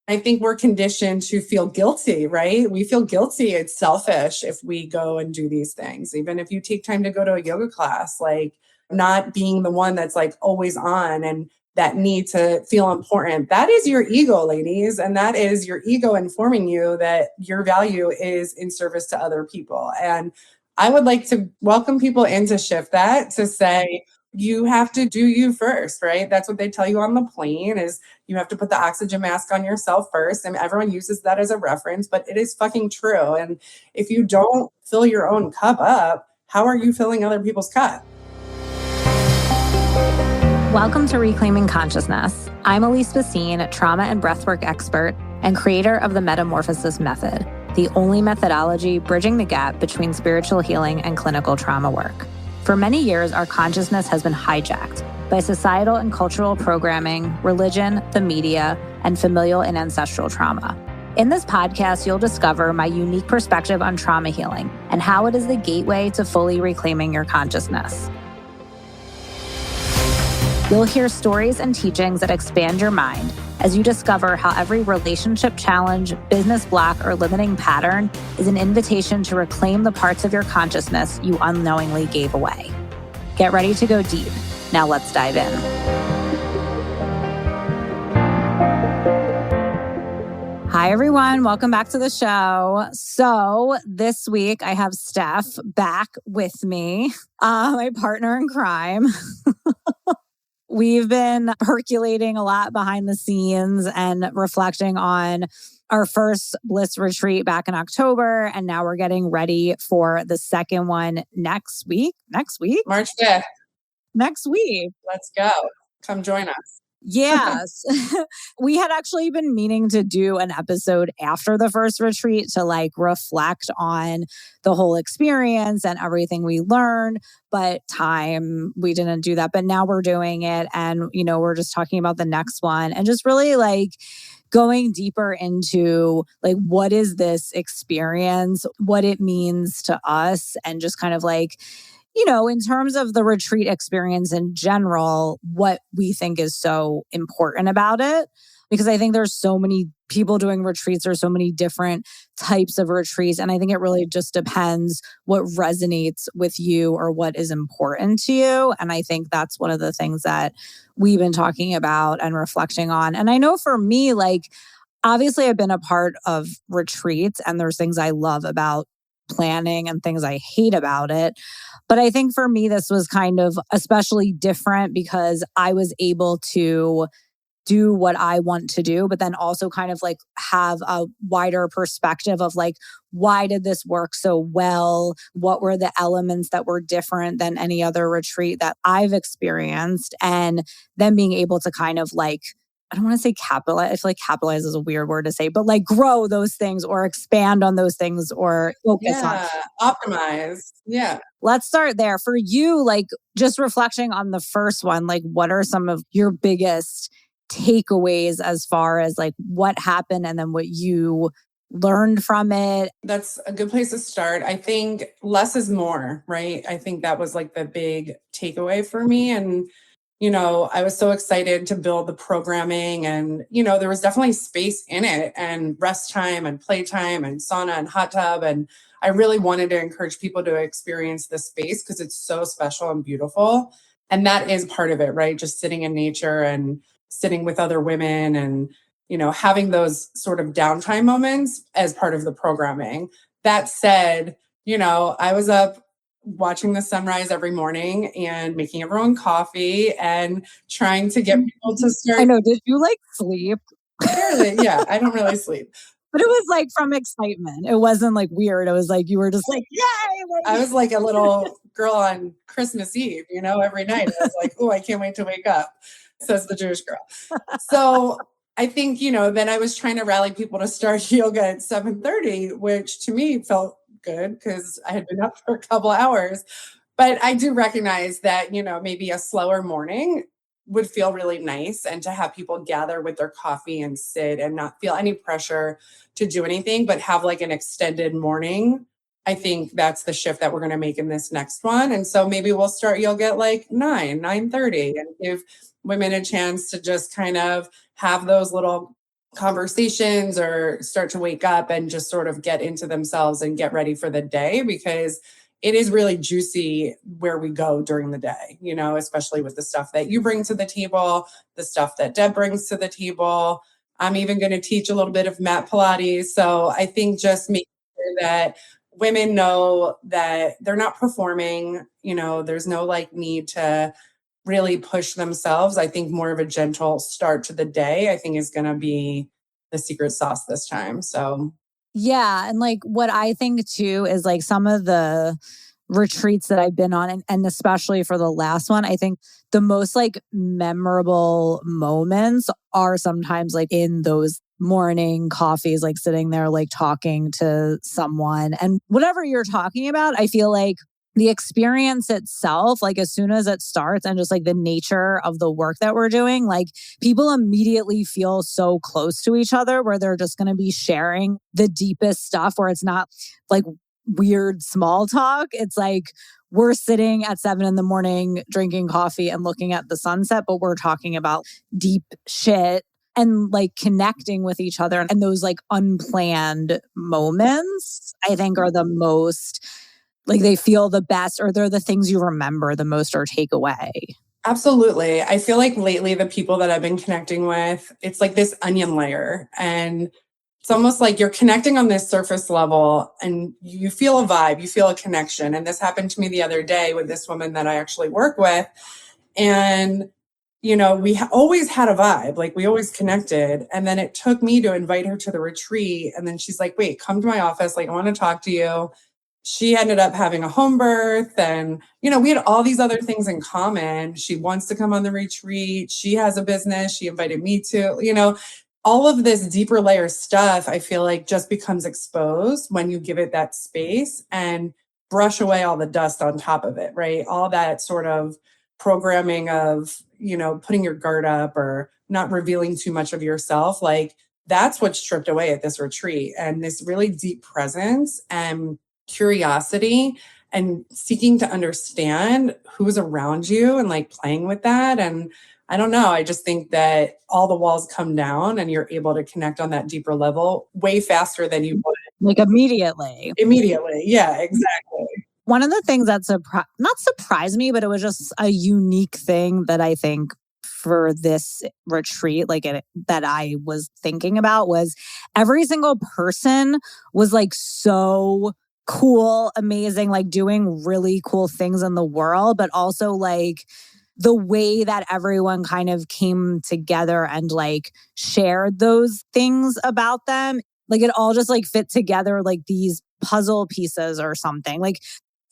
I think we're conditioned to feel guilty, right? We feel guilty. It's selfish if we go and do these things. Even if you take time to go to a yoga class, like not being the one that's like always on and that need to feel important. That is your ego, ladies. And that is your ego informing you that your value is in service to other people. And I would like to welcome people in to shift that to say, you have to do you first, right? That's what they tell you on the plane is you have to put the oxygen mask on yourself first. And everyone uses that as a reference, but it is fucking true. And if you don't fill your own cup up, how are you filling other people's cup? Welcome to Reclaiming Consciousness. I'm Elise Bassine, trauma and breathwork expert and creator of the Metamorphosis Method, the only methodology bridging the gap between spiritual healing and clinical trauma work. For many years, our consciousness has been hijacked by societal and cultural programming, religion, the media, and familial and ancestral trauma. In this podcast, you'll discover my unique perspective on trauma healing and how it is the gateway to fully reclaiming your consciousness. You'll hear stories and teachings that expand your mind as you discover how every relationship challenge, business block, or limiting pattern is an invitation to reclaim the parts of your consciousness you unknowingly gave away. Get ready to go deep. Now let's dive in. Hi, everyone. Welcome back to the show. So this week I have Steph back with me, my partner in crime. We've been percolating a lot behind the scenes and reflecting on our first Bliss retreat back in October. And now we're getting ready for the second one next week. March 5th. Next week. Let's go. Come join us. Yes. We had actually been meaning to do an episode after the first retreat to like reflect on the whole experience and everything we learned, but we didn't do that. But now we're doing it. And, we're just talking about the next one and just really like going deeper into like, what is this experience, what it means to us, and just kind of like, in terms of the retreat experience in general, what we think is so important about it. Because I think there's so many people doing retreats. There's so many different types of retreats. And I think it really just depends what resonates with you or what is important to you. And I think that's one of the things that we've been talking about and reflecting on. And I know for me, like, obviously I've been a part of retreats and there's things I love about planning and things I hate about it. But I think for me, this was kind of especially different because I was able to do what I want to do, but then also kind of like have a wider perspective of like, why did this work so well? What were the elements that were different than any other retreat that I've experienced? And then being able to kind of like, I don't want to say capitalize. I feel like capitalize is a weird word to say, but like grow those things or expand on those things or focus on. Optimize. Yeah. Let's start there. For you, like just reflecting on the first one, like what are some of your biggest takeaways as far as like what happened and then what you learned from it? That's a good place to start. I think less is more, right? I think that was like the big takeaway for me. And I was so excited to build the programming and, there was definitely space in it and rest time and playtime and sauna and hot tub. And I really wanted to encourage people to experience this space because it's so special and beautiful. And that is part of it, right? Just sitting in nature and sitting with other women and, having those sort of downtime moments as part of the programming. That said, I was up watching the sunrise every morning and making everyone coffee and trying to get people to start. I know. Did you like sleep? Barely. Yeah. I don't really sleep. But it was like from excitement. It wasn't like weird. It was like you were just like, yay! I was like a little girl on Christmas Eve, every night. I was like, oh, I can't wait to wake up, says the Jewish girl. So I think, then I was trying to rally people to start yoga at 7:30, which to me felt good because I had been up for a couple hours. But I do recognize that, maybe a slower morning would feel really nice and to have people gather with their coffee and sit and not feel any pressure to do anything, but have like an extended morning. I think that's the shift that we're going to make in this next one. And so maybe we'll start yoga at like 9:30 and give women a chance to just kind of have those little conversations or start to wake up and just sort of get into themselves and get ready for the day, because it is really juicy where we go during the day, especially with the stuff that you bring to the table, the stuff that Deb brings to the table. I'm even going to teach a little bit of mat Pilates. So I think just making sure that women know that they're not performing, there's no like need to really push themselves. I think more of a gentle start to the day, I think, is going to be the secret sauce this time. So, yeah. And like what I think too is like some of the retreats that I've been on, and especially for the last one, I think the most like memorable moments are sometimes like in those morning coffees, like sitting there, like talking to someone and whatever you're talking about. I feel like the experience itself, like as soon as it starts and just like the nature of the work that we're doing, like people immediately feel so close to each other where they're just going to be sharing the deepest stuff, where it's not like weird small talk. It's like we're sitting at 7 a.m. drinking coffee and looking at the sunset, but we're talking about deep shit and like connecting with each other. And those like unplanned moments, I think, are the most like they feel the best, or they're the things you remember the most or take away. absolutely. I feel like lately the people that I've been connecting with, it's like this onion layer. And it's almost like you're connecting on this surface level and you feel a vibe, you feel a connection. And this happened to me the other day with this woman that I actually work with. And, we always had a vibe, like we always connected. And then it took me to invite her to the retreat. And then she's like, wait, come to my office. Like, I want to talk to you. She ended up having a home birth, and we had all these other things in common. She wants to come on the retreat, she has a business she invited me to, all of this deeper layer stuff. I feel like just becomes exposed when you give it that space and brush away all the dust on top of it, right? All that sort of programming of putting your guard up or not revealing too much of yourself, like that's what's stripped away at this retreat, and this really deep presence and curiosity and seeking to understand who's around you and like playing with that. And I don't know, I just think that all the walls come down and you're able to connect on that deeper level way faster than you would Like immediately. Yeah, exactly. One of the things that not surprised me, but it was just a unique thing that I think for this retreat, that I was thinking about, was every single person was like so cool, amazing, like doing really cool things in the world, but also like the way that everyone kind of came together and like shared those things about them. Like it all just like fit together like these puzzle pieces or something. Like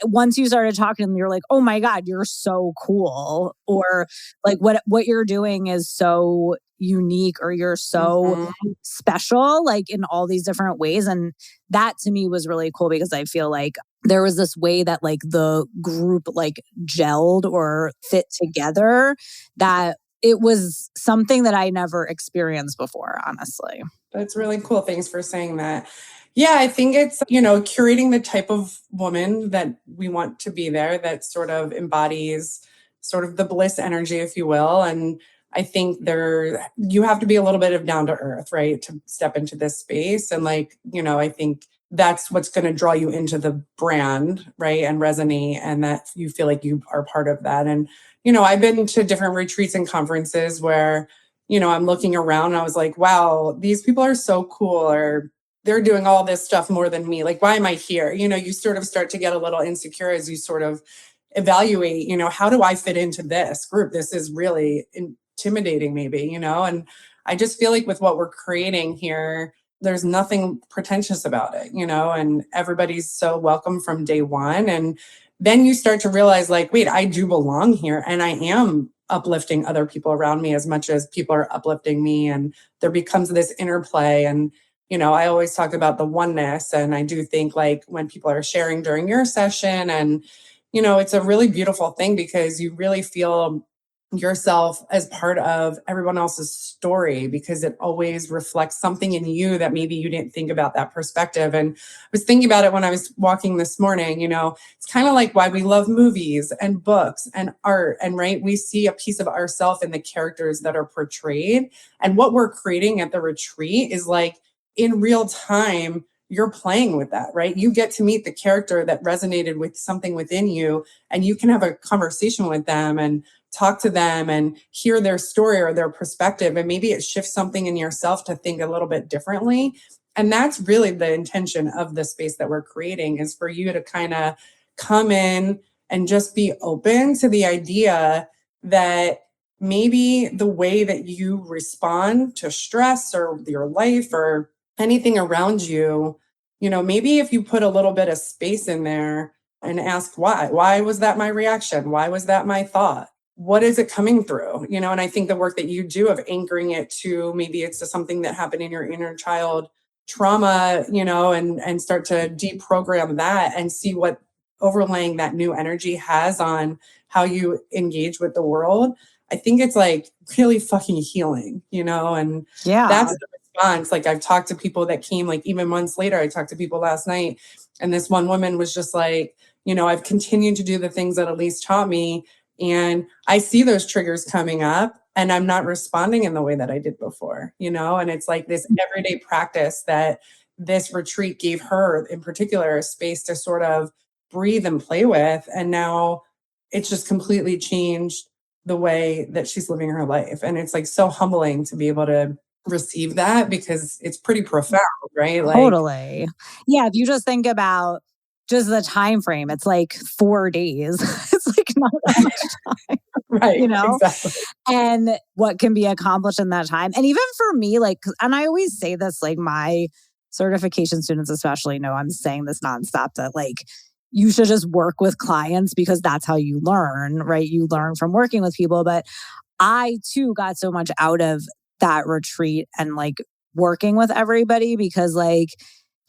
once you started talking to them, you're like, oh my God, you're so cool. Or like what you're doing is so unique, or you're so special, like in all these different ways. And that to me was really cool, because I feel like there was this way that like the group like gelled or fit together, that it was something that I never experienced before, honestly. That's really cool. Thanks for saying that. Yeah, I think it's, curating the type of woman that we want to be there, that sort of embodies sort of the bliss energy, if you will. And I think you have to be a little bit of down to earth, right? To step into this space. And like, I think that's what's going to draw you into the brand, right? And resonate, and that you feel like you are part of that. And, I've been to different retreats and conferences where, I'm looking around and I was like, wow, these people are so cool, or they're doing all this stuff more than me. Like, why am I here? You sort of start to get a little insecure as you sort of evaluate, how do I fit into this group? This is really intimidating, maybe, and I just feel like with what we're creating here, there's nothing pretentious about it, and everybody's so welcome from day one. And then you start to realize, like, wait, I do belong here, and I am uplifting other people around me as much as people are uplifting me. And there becomes this interplay. And I always talk about the oneness. And I do think like when people are sharing during your session, and, it's a really beautiful thing, because you really feel yourself as part of everyone else's story, because it always reflects something in you that maybe you didn't think about that perspective. And I was thinking about it when I was walking this morning. It's kind of like why we love movies and books and art, and right, we see a piece of ourselves in the characters that are portrayed. And what we're creating at the retreat is like in real time, you're playing with that, right? You get to meet the character that resonated with something within you, and you can have a conversation with them and talk to them and hear their story or their perspective. And maybe it shifts something in yourself to think a little bit differently. And that's really the intention of the space that we're creating, is for you to kind of come in and just be open to the idea that maybe the way that you respond to stress or your life or anything around you, maybe if you put a little bit of space in there and ask why was that my reaction? Why was that my thought? What is it coming through? And I think the work that you do of anchoring it to, maybe it's to something that happened in your inner child trauma, and start to deprogram that and see what overlaying that new energy has on how you engage with the world. I think it's like really fucking healing, and that's Yeah. the response. Like I've talked to people that came, like even months later. I talked to people last night, and this one woman was just like, I've continued to do the things that Elise taught me, and I see those triggers coming up, and I'm not responding in the way that I did before, and it's like this everyday practice that this retreat gave her in particular a space to sort of breathe and play with. And now it's just completely changed the way that she's living her life. And it's like so humbling to be able to receive that, because it's pretty profound, right? Like, Totally. Yeah, if you just think about just the time frame, it's like 4 days. It's like not that much time, right, you know? exactly. And what can be accomplished in that time. And even for me, like, and I always say this, like my certification students especially know I'm saying this nonstop, that like you should just work with clients because that's how you learn, right? You learn from working with people. But I too got so much out of that retreat and like working with everybody, because like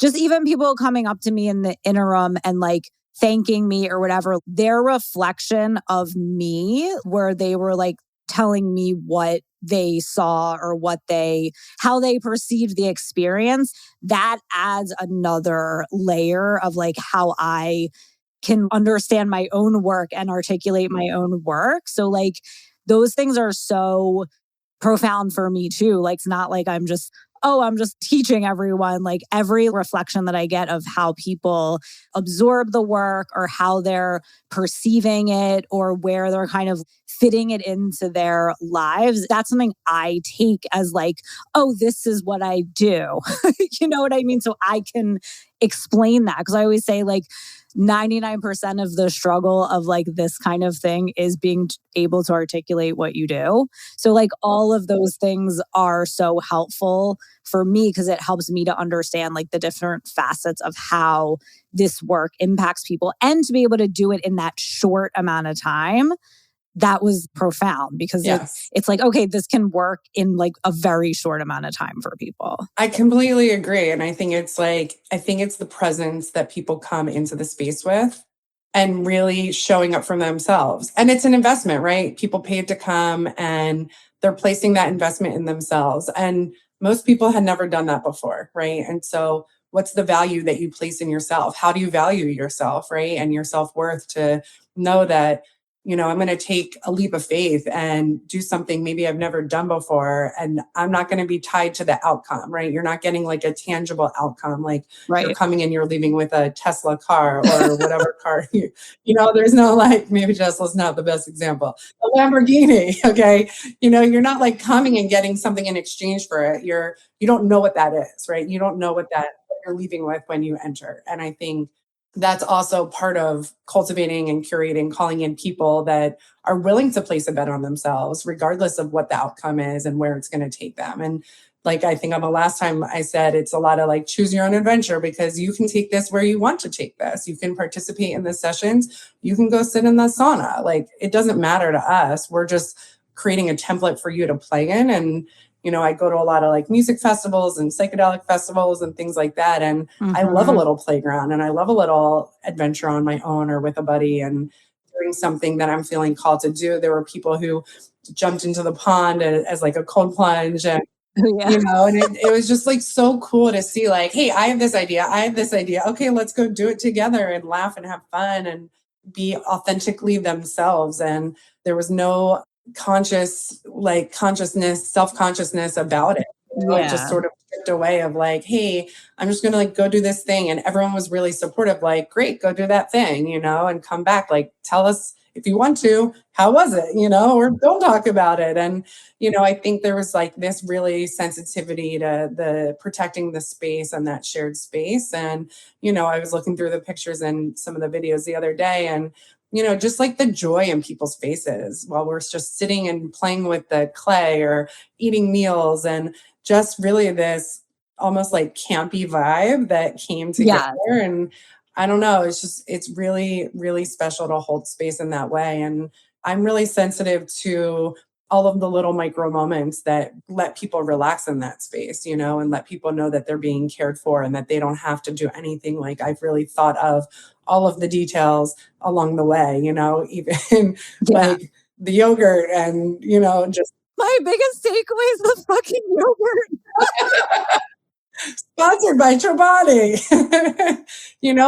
just even people coming up to me in the interim and like thanking me or whatever, their reflection of me, where they were like telling me what they saw or how they perceived the experience, that adds another layer of like how I can understand my own work and articulate my own work. So like those things are so profound for me too. Like it's not like I'm just teaching everyone. Like every reflection that I get of how people absorb the work or how they're perceiving it or where they're kind of fitting it into their lives, that's something I take as like, oh, this is what I do. You know what I mean? So I can explain that, because I always say like 99% of the struggle of like this kind of thing is being able to articulate what you do. So like all of those things are so helpful for me, because it helps me to understand like the different facets of how this work impacts people, and to be able to do it in that short amount of time. That was profound, because Yes. it's like, okay, this can work in like a very short amount of time for people. I completely agree. And I think it's the presence that people come into the space with and really showing up for themselves. And it's an investment, right? People paid to come, and they're placing that investment in themselves. And most people had never done that before, right? And so what's the value that you place in yourself? How do you value yourself, right? And your self-worth, to know that, I'm going to take a leap of faith and do something maybe I've never done before. And I'm not going to be tied to the outcome, right? You're not getting like a tangible outcome. Like you're Right. coming and you're leaving with a Tesla car or whatever car there's no, like, maybe Tesla's not the best example, a Lamborghini. Okay. You're not like coming and getting something in exchange for it. You don't know what that is, right? You don't know what you're leaving with when you enter. And I think that's also part of cultivating and curating, calling in people that are willing to place a bet on themselves, regardless of what the outcome is and where it's going to take them. And like, I think on the last time I said, it's a lot of like, choose your own adventure, because you can take this where you want to take this. You can participate in the sessions. You can go sit in the sauna. Like, it doesn't matter to us. We're just creating a template for you to play in. And I go to a lot of like music festivals and psychedelic festivals and things like that. And I love a Mm-hmm. little playground, and I love a little adventure on my own or with a buddy. And doing something that I'm feeling called to do. There were people who jumped into the pond as like a cold plunge, and Yeah. and it was just like so cool to see, like, hey, I have this idea, I have this idea, okay, let's go do it together and laugh and have fun and be authentically themselves. And there was no consciousness, self-consciousness about it. It just Yeah. sort of stripped away of like, hey, I'm just gonna like go do this thing. And everyone was really supportive, like, great, go do that thing, and come back, like, tell us if you want to, how was it, or don't talk about it. And I think there was like this really sensitivity to the protecting the space and that shared space. And, I was looking through the pictures and some of the videos the other day, and, just like the joy in people's faces while we're just sitting and playing with the clay or eating meals, and just really this almost like campy vibe that came together. Yeah. And I don't know, it's really, really special to hold space in that way. And I'm really sensitive to all of the little micro moments that let people relax in that space, and let people know that they're being cared for and that they don't have to do anything. Like, I've really thought of all of the details along the way, even Yeah. like the yogurt and, just My biggest takeaway is the fucking yogurt. sponsored by Chobani,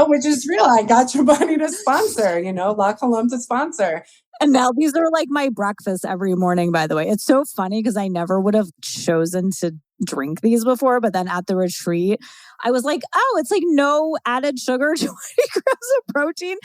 which is real. I got Chobani to sponsor, La Colombe to sponsor. And now these are like my breakfast every morning, by the way. It's so funny because I never would have chosen to drink these before, but then at the retreat, I was like, oh, it's like no added sugar, 20 grams of protein.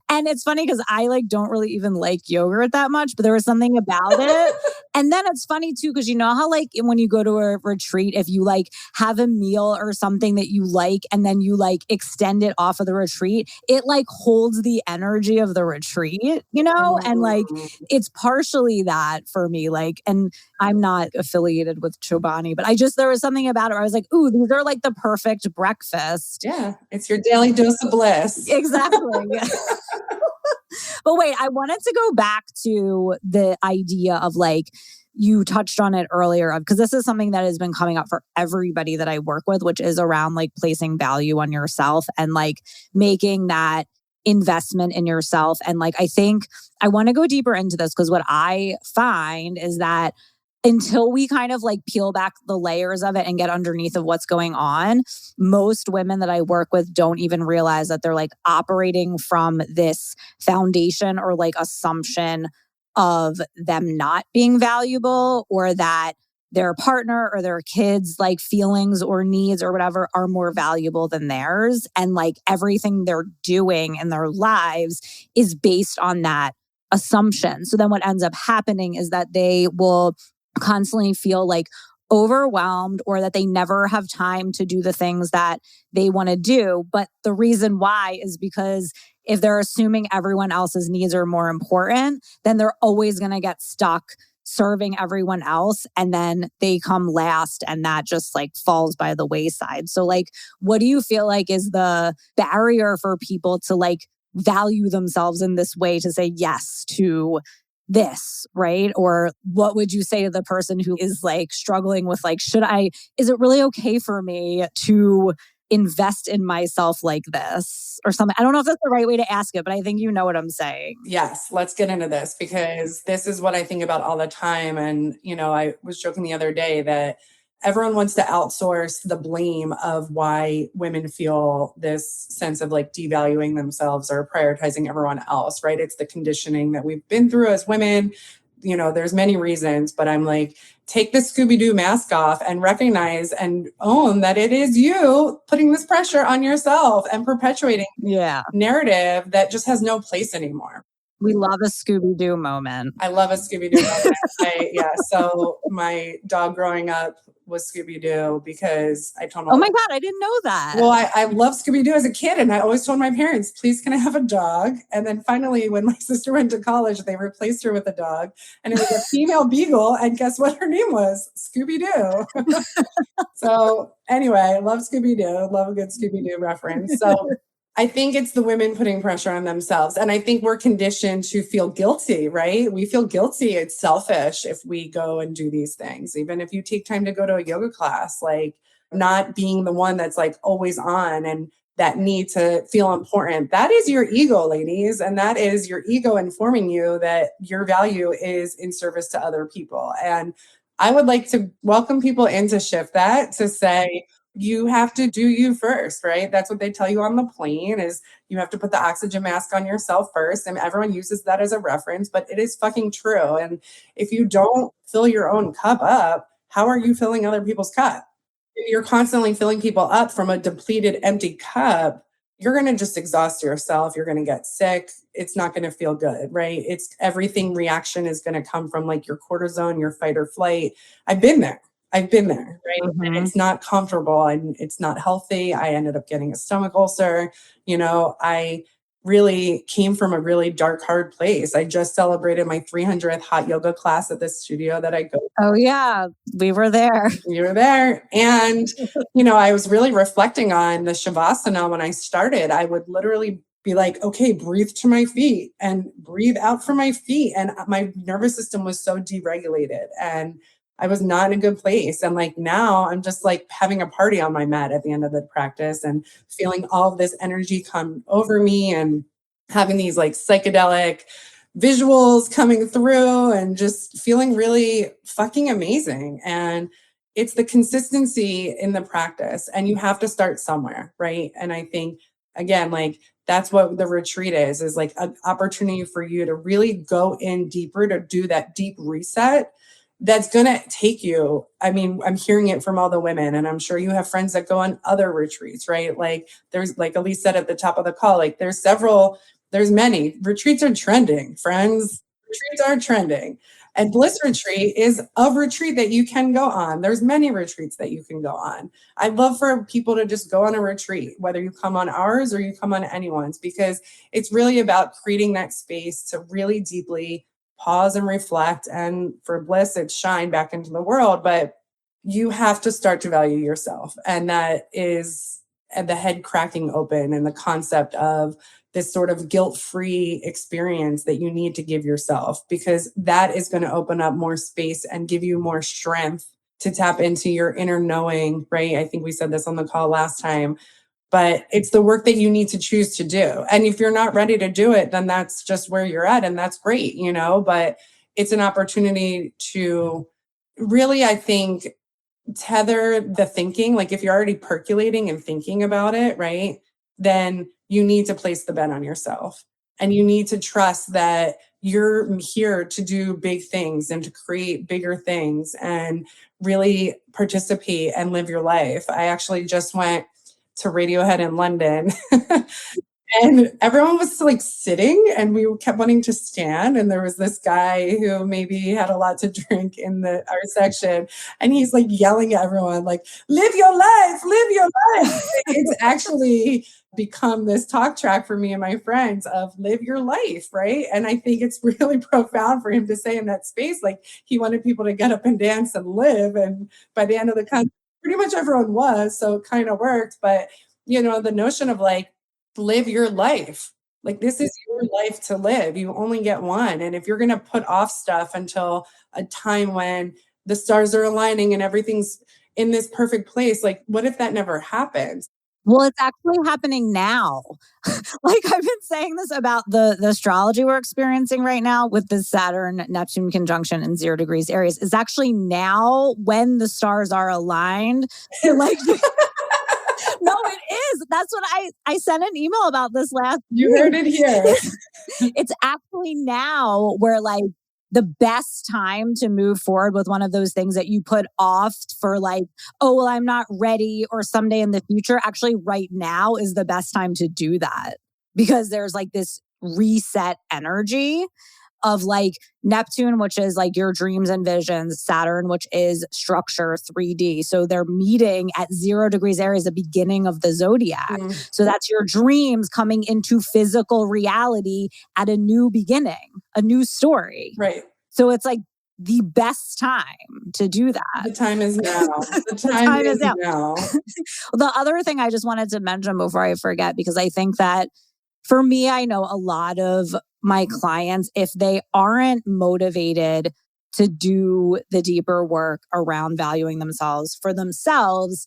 And it's funny because I like don't really even like yogurt that much, but there was something about it. And then it's funny too, because you know how like when you go to a retreat, if you like have a meal or something that you like, and then you like extend it off of the retreat, it like holds the energy of the retreat, and like it's partially that for me. Like, and I'm not affiliated with Chobani, but there was something about it where I was like, ooh, these are like the perfect breakfast. Yeah, it's your daily dose of bliss. Exactly. But wait, I wanted to go back to the idea of like, you touched on it earlier, because this is something that has been coming up for everybody that I work with, which is around like placing value on yourself and like making that investment in yourself. And like, I think I want to go deeper into this because what I find is that until we kind of like peel back the layers of it and get underneath of what's going on, most women that I work with don't even realize that they're like operating from this foundation or like assumption of them not being valuable, or that their partner or their kids' like feelings or needs or whatever are more valuable than theirs. And like everything they're doing in their lives is based on that assumption. So then what ends up happening is that they will constantly feel like overwhelmed, or that they never have time to do the things that they want to do. But the reason why is because if they're assuming everyone else's needs are more important, then they're always going to get stuck serving everyone else. And then they come last, and that just like falls by the wayside. So like, what do you feel like is the barrier for people to like value themselves in this way, to say yes to this, right? Or what would you say to the person who is like struggling with like, is it really okay for me to invest in myself like this or something? I don't know if that's the right way to ask it, but I think you know what I'm saying. Yes, let's get into this, because this is what I think about all the time. And, I was joking the other day that everyone wants to outsource the blame of why women feel this sense of like devaluing themselves or prioritizing everyone else, right? It's the conditioning that we've been through as women. There's many reasons, but I'm like, take the Scooby-Doo mask off and recognize and own that it is you putting this pressure on yourself and perpetuating narrative that just has no place anymore. We love a Scooby-Doo moment. I love a Scooby-Doo moment. So my dog growing up was Scooby-Doo, because I told him, oh my God, I didn't know that. Well, I loved Scooby-Doo as a kid, and I always told my parents, please, can I have a dog? And then finally, when my sister went to college, they replaced her with a dog, and it was a female beagle, and guess what her name was? Scooby-Doo. So anyway, I love Scooby-Doo, love a good Scooby-Doo reference. So I think it's the women putting pressure on themselves. And I think we're conditioned to feel guilty, right? We feel guilty. It's selfish if we go and do these things. Even if you take time to go to a yoga class, like not being the one that's like always on and that need to feel important. That is your ego, ladies. And that is your ego informing you that your value is in service to other people. And I would like to welcome people in to shift that to say, you have to do you first, right? That's what they tell you on the plane is you have to put the oxygen mask on yourself first. And everyone uses that as a reference, but it is fucking true. And if you don't fill your own cup up, how are you filling other people's cup? If you're constantly filling people up from a depleted, empty cup, you're going to just exhaust yourself. You're going to get sick. It's not going to feel good, right? It's everything reaction is going to come from like your cortisone, your fight or flight. I've been there. I've been there, right? And it's not comfortable and it's not healthy. I ended up getting a stomach ulcer. I really came from a really dark, hard place. I just celebrated my 300th hot yoga class at this studio that I go. Oh, yeah, we were there. You were there. And, I was really reflecting on the Shavasana when I started. I would literally be like, okay, breathe to my feet and breathe out from my feet. And my nervous system was so deregulated and I was not in a good place. And like now I'm just like having a party on my mat at the end of the practice and feeling all of this energy come over me and having these like psychedelic visuals coming through and just feeling really fucking amazing. And it's the consistency in the practice and you have to start somewhere, right? And I think again, like that's what the retreat is like an opportunity for you to really go in deeper to do that deep reset that's going to take you. I mean, I'm hearing it from all the women and I'm sure you have friends that go on other retreats, right? Like there's like Elise said at the top of the call, like there's many retreats are trending, friends. Retreats are trending. And Bliss Retreat is a retreat that you can go on. There's many retreats that you can go on. I'd love for people to just go on a retreat, whether you come on ours or you come on anyone's, because it's really about creating that space to really deeply pause and reflect. And for Bliss, it's shine back into the world. But you have to start to value yourself. And that is the head cracking open and the concept of this sort of guilt-free experience that you need to give yourself, because that is going to open up more space and give you more strength to tap into your inner knowing, right? I think we said this on the call last time, but it's the work that you need to choose to do. And if you're not ready to do it, then that's just where you're at and that's great, but it's an opportunity to really, I think, tether the thinking. Like if you're already percolating and thinking about it, right, then you need to place the bet on yourself and you need to trust that you're here to do big things and to create bigger things and really participate and live your life. I actually just went to Radiohead in London and everyone was like sitting and we kept wanting to stand. And there was this guy who maybe had a lot to drink in our section. And he's like yelling at everyone, like, live your life, live your life. It's actually become this talk track for me and my friends of live your life, right? And I think it's really profound for him to say in that space, like he wanted people to get up and dance and live. And by the end of the concert, pretty much everyone was, so it kind of worked. But, the notion of like, live your life. Like this is your life to live. You only get one. And if you're going to put off stuff until a time when the stars are aligning and everything's in this perfect place, like what if that never happens? Well, it's actually happening now. Like I've been saying this about the astrology we're experiencing right now with the Saturn Neptune conjunction in 0 degrees Aries is actually now when the stars are aligned. Like no, it is. That's what I sent an email about this last You week. heard it here. It's actually now where like the best time to move forward with one of those things that you put off for like, oh, well, I'm not ready or someday in the future. Actually, right now is the best time to do that because there's like this reset energy of like Neptune, which is like your dreams and visions, Saturn, which is structure 3D. So they're meeting at 0 degrees Aries, the beginning of the zodiac. So that's your dreams coming into physical reality at a new beginning, a new story. Right. So it's like the best time to do that. The time is now. The time is now. The other thing I just wanted to mention before I forget, because I think that for me, I know a lot of my clients, if they aren't motivated to do the deeper work around valuing themselves for themselves,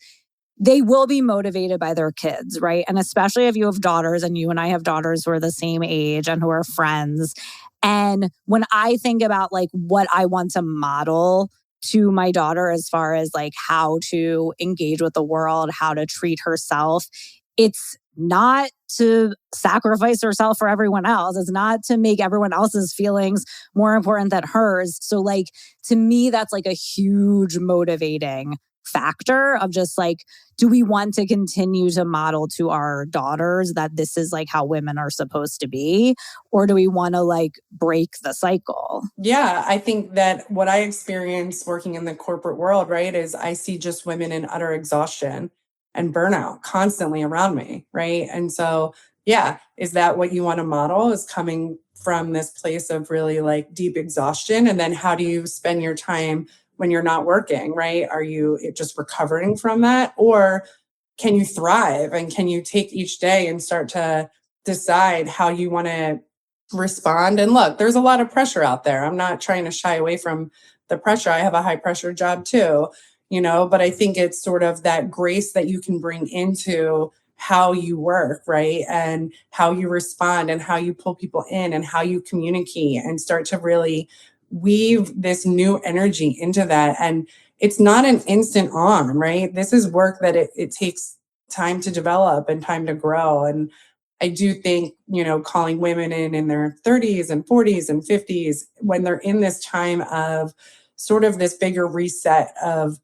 they will be motivated by their kids, right? And especially if you have daughters, and you and I have daughters who are the same age and who are friends. And when I think about like what I want to model to my daughter as far as like how to engage with the world, how to treat herself, it's not to sacrifice herself for everyone else. It's not to make everyone else's feelings more important than hers. So like to me, that's like a huge motivating factor of just like, do we want to continue to model to our daughters that this is like how women are supposed to be? Or do we want to like break the cycle? Yeah, I think that what I experience working in the corporate world, right, is I see just women in utter exhaustion and burnout constantly around me, right? And so, yeah, is that what you want to model, is coming from this place of really like deep exhaustion? And then how do you spend your time when you're not working, right? Are you just recovering from that? Or can you thrive, and can you take each day and start to decide how you want to respond? And look, there's a lot of pressure out there. I'm not trying to shy away from the pressure. I have a high pressure job too, but I think it's sort of that grace that you can bring into how you work, right? And how you respond and how you pull people in and how you communicate and start to really weave this new energy into that. And it's not an instant on, right? This is work that it takes time to develop and time to grow. And I do think, calling women in their 30s and 40s and 50s, when they're in this time of sort of this bigger reset of,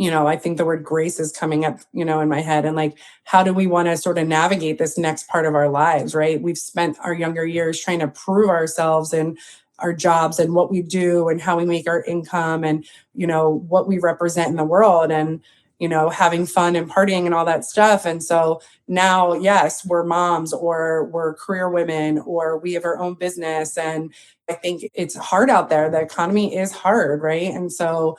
I think the word grace is coming up, in my head. And like, how do we want to sort of navigate this next part of our lives, right? We've spent our younger years trying to prove ourselves and our jobs and what we do and how we make our income and, what we represent in the world and, having fun and partying and all that stuff. And so now, yes, we're moms or we're career women or we have our own business. And I think it's hard out there. The economy is hard, right? And so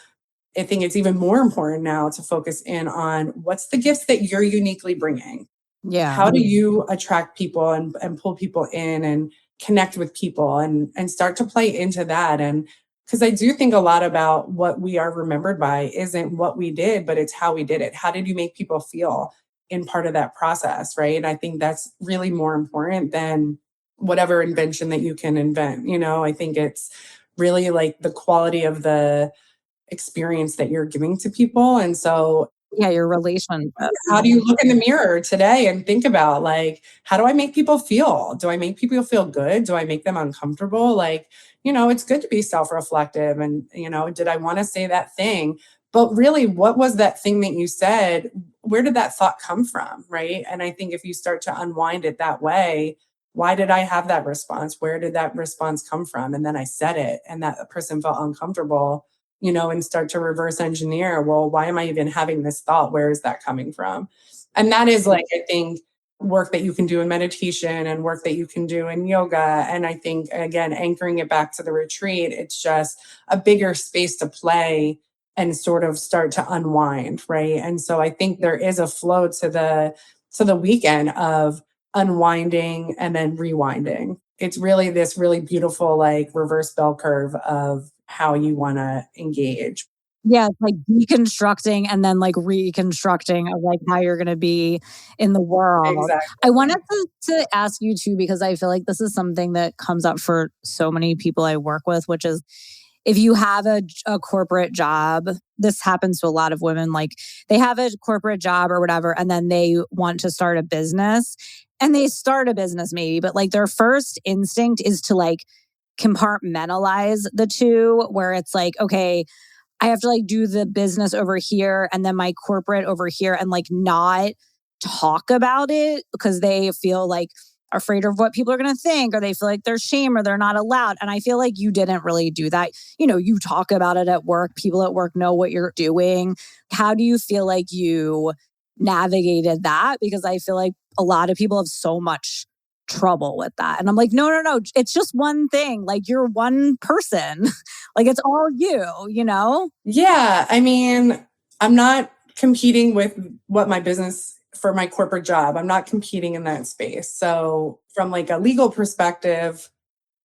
I think it's even more important now to focus in on what's the gifts that you're uniquely bringing. Yeah. How do you attract people and pull people in and connect with people and start to play into that? And because I do think a lot about what we are remembered by isn't what we did, but it's how we did it. How did you make people feel in part of that process, right? And I think that's really more important than whatever invention that you can invent. I think it's really like the quality of the experience that you're giving to people. And so Yeah, your relationship. how do you look in the mirror today and think about like, how do I make people feel? Do I make people feel good? Do I make them uncomfortable? Like, it's good to be self-reflective and, did I want to say that thing? But really, what was that thing that you said? Where did that thought come from? Right. And I think if you start to unwind it that way, why did I have that response? Where did that response come from? And then I said it and that person felt uncomfortable, and start to reverse engineer, well, why am I even having this thought? Where is that coming from? And that is like, I think, work that you can do in meditation and work that you can do in yoga. And I think, again, anchoring it back to the retreat, it's just a bigger space to play and sort of start to unwind, right? And so I think there is a flow to the weekend of unwinding and then rewinding. It's really this really beautiful like reverse bell curve of how you want to engage. Yeah, it's like deconstructing and then like reconstructing of like how you're going to be in the world. I Exactly. wanted to ask you too, because I feel like this is something that comes up for so many people I work with, which is if you have a corporate job, this happens to a lot of women, like they have a corporate job or whatever, and then they want to start a business and they start a business maybe, but like their first instinct is to like compartmentalize the two, where it's like, okay, I have to like do the business over here and then my corporate over here and like not talk about it because they feel like afraid of what people are going to think, or they feel like there's shame or they're not allowed. And I feel like you didn't really do that. You talk about it at work. People at work know what you're doing. How do you feel like you navigated that? Because I feel like a lot of people have so much trouble with that. And I'm like, no, no, no. It's just one thing. Like you're one person. Like it's all you? Yeah. I mean, I'm not competing with what my business for my corporate job. I'm not competing in that space. So, from like a legal perspective,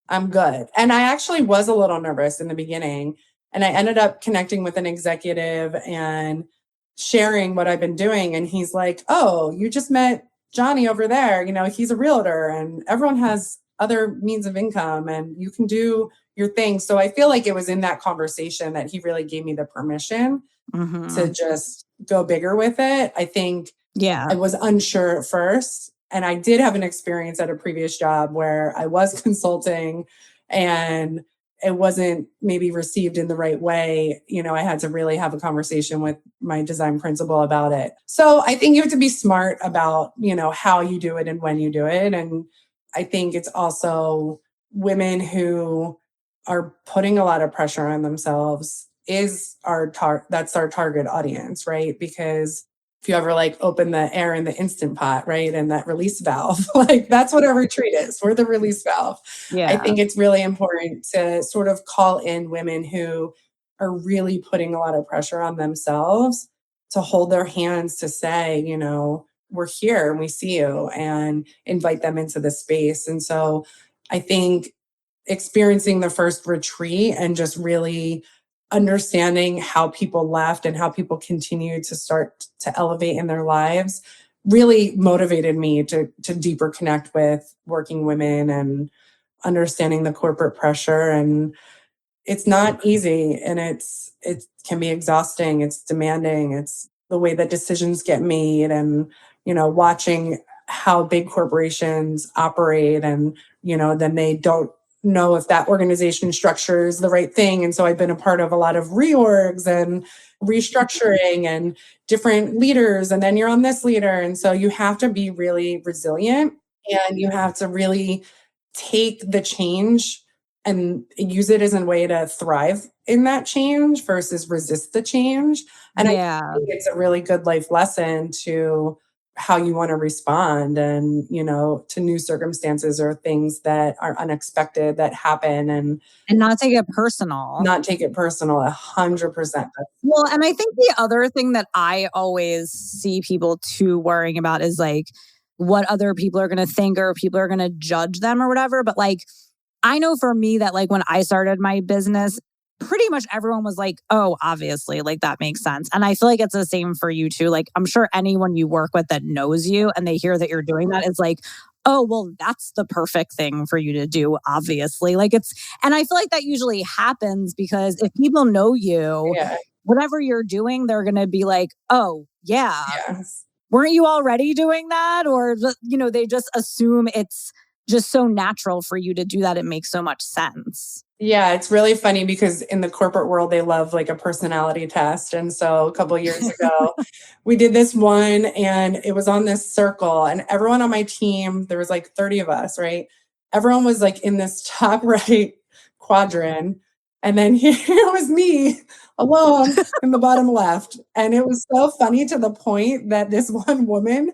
I'm good. And I actually was a little nervous in the beginning. And I ended up connecting with an executive and sharing what I've been doing. And he's like, oh, you just met Johnny over there. He's a realtor and everyone has other means of income and you can do your thing. So I feel like it was in that conversation that he really gave me the permission to Mhm. just go bigger with it. I think Yeah. I was unsure at first. And I did have an experience at a previous job where I was consulting and it wasn't maybe received in the right way. I had to really have a conversation with my design principal about it. So I think you have to be smart about, how you do it and when you do it. And I think it's also women who are putting a lot of pressure on themselves that's our target audience, right? Because if you ever like open the air in the instant pot, right? And that release valve, like that's what our retreat is. We're the release valve. I Yeah. think it's really important to sort of call in women who are really putting a lot of pressure on themselves to hold their hands to say, we're here and we see you and invite them into the space. And so I think experiencing the first retreat and just really understanding how people left and how people continue to start to elevate in their lives really motivated me to deeper connect with working women and understanding the corporate pressure. And it's not easy and it can be exhausting, it's demanding, it's the way that decisions get made and watching how big corporations operate and then they don't know if that organization structure is the right thing. And so I've been a part of a lot of reorgs and restructuring and different leaders and then you're on this leader and so you have to be really resilient and you have to really take the change and use it as a way to thrive in that change versus resist the change. And I Yeah. think it's a really good life lesson to how you want to respond and, to new circumstances or things that are unexpected that happen and And not take it personal. not take it personal 100%. Well, and I think the other thing that I always see people too worrying about is like what other people are going to think or people are going to judge them or whatever. But like, I know for me that like when I started my business, pretty much everyone was like, oh, obviously, like that makes sense. And I feel like it's the same for you too. Like, I'm sure anyone you work with that knows you and they hear that you're doing that is like, oh, well, that's the perfect thing for you to do, obviously. Like, and I feel like that usually happens because if people know you, Yeah. whatever you're doing, they're going to be like, oh, yeah, Yes. weren't you already doing that? Or, they just assume it's just so natural for you to do that. It makes so much sense. Yeah, it's really funny because in the corporate world, they love like a personality test. And so a couple of years ago, we did this one and it was on this circle, and everyone on my team, there was like 30 of us, right? Everyone was like in this top right quadrant. And then here was me alone in the bottom left. And it was so funny to the point that this one woman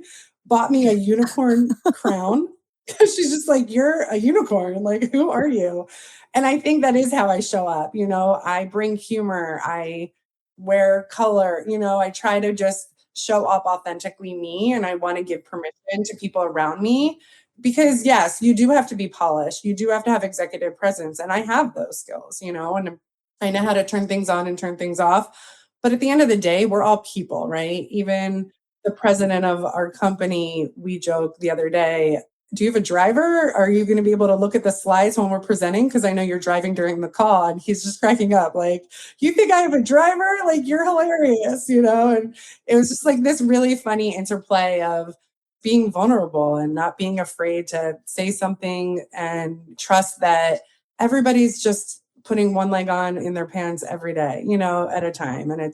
bought me a unicorn crown because she's just like, you're a unicorn. Like, who are you? And I think that is how I show up. I bring humor, I wear color, I try to just show up authentically me and I want to give permission to people around me because yes, you do have to be polished. You do have to have executive presence and I have those skills, and I know how to turn things on and turn things off. But at the end of the day, we're all people, right? Even the president of our company, we joked the other day, do you have a driver? Are you going to be able to look at the slides when we're presenting? Because I know you're driving during the call. And he's just cracking up like, you think I have a driver? Like, you're hilarious, And it was just like this really funny interplay of being vulnerable and not being afraid to say something and trust that everybody's just putting one leg on in their pants every day, at a time. And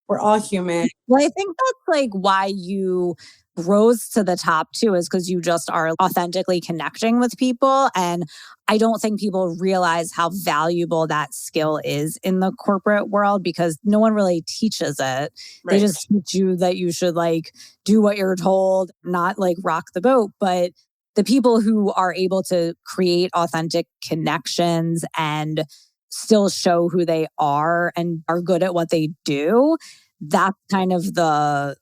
we're all human. Well, I think that's like why you rose to the top too, is because you just are authentically connecting with people. And I don't think people realize how valuable that skill is in the corporate world because no one really teaches it. They Right. just teach you that you should like do what you're told, not like rock the boat. But the people who are able to create authentic connections and still show who they are and are good at what they do, that's kind of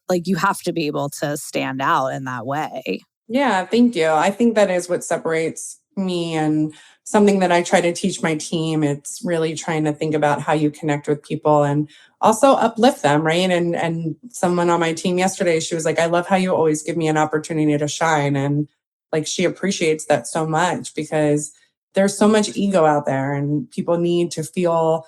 like you have to be able to stand out in that way. Yeah, thank you. I think that is what separates me and something that I try to teach my team. It's really trying to think about how you connect with people and also uplift them, right? And someone on my team yesterday, she was like, I love how you always give me an opportunity to shine. And like she appreciates that so much because there's so much ego out there and people need to feel